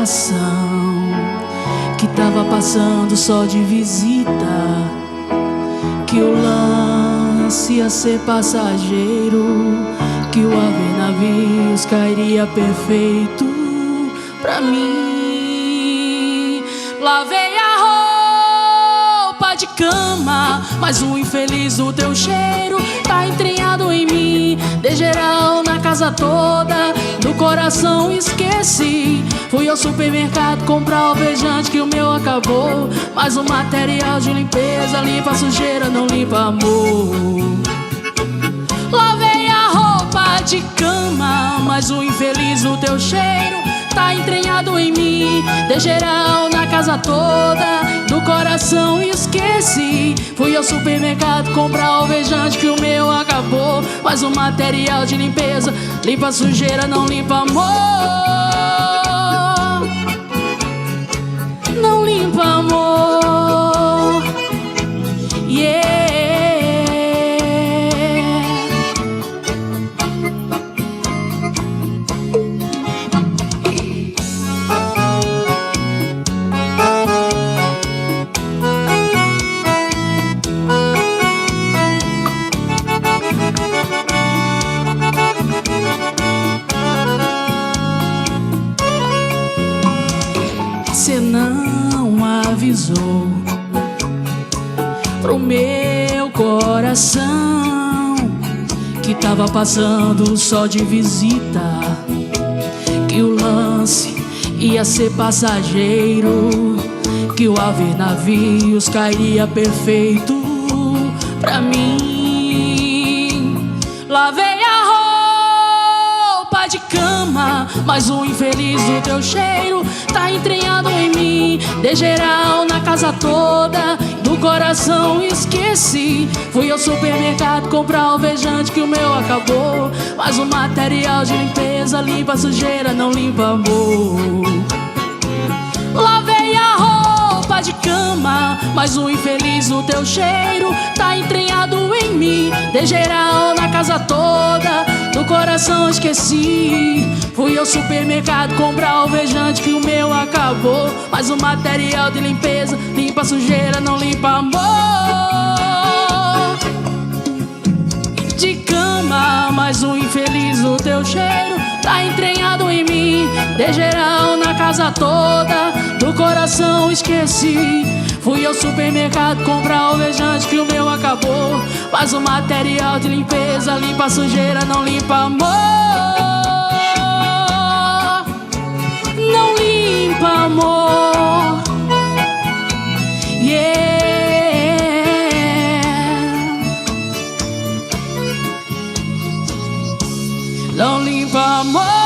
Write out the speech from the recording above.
coração que tava passando só de visita, que o lance ia ser passageiro, que o haver navios cairia perfeito pra mim. Lavei a roupa de cama, mas o infeliz do teu cheiro tá entranhado em mim. Dei geral na casa toda, do coração esqueci. Fui ao supermercado comprar alvejante que o meu acabou, mas o material de limpeza limpa a sujeira, não limpa amor. Lavei a roupa de cama, mas o infeliz do teu cheiro tá entranhado em mim. Dei geral na casa toda, do coração esqueci. Fui ao supermercado comprar alvejante que o meu acabou, mas o material de limpeza limpa a sujeira, não limpa amor. Não limpa amor. Yeah. Cê não avisou pro meu coração que tava passando só de visita, que o lance ia ser passageiro, que o haver navios cairia perfeito pra mim. Lavei a roupa de cama, mas o infeliz do teu cheiro tá entranhado em mim. Dei geral na casa toda, do coração esqueci. Fui ao supermercado comprar alvejante que o meu acabou, mas o material de limpeza limpa a sujeira, não limpa amor. Lavei a roupa de cama, mas o infeliz do teu cheiro tá entranhado em mim. Dei geral na casa toda, do coração esqueci. Fui ao supermercado comprar alvejante que o meu acabou, mas o material de limpeza limpa a sujeira, não limpa amor. De cama, mas o infeliz do teu cheiro tá entranhado em mim. Dei geral na casa toda, do coração esqueci. Fui ao supermercado comprar alvejante que o meu acabou, mas o material de limpeza limpa a sujeira, não limpa amor. Não limpa amor. Yeah. Não limpa amor.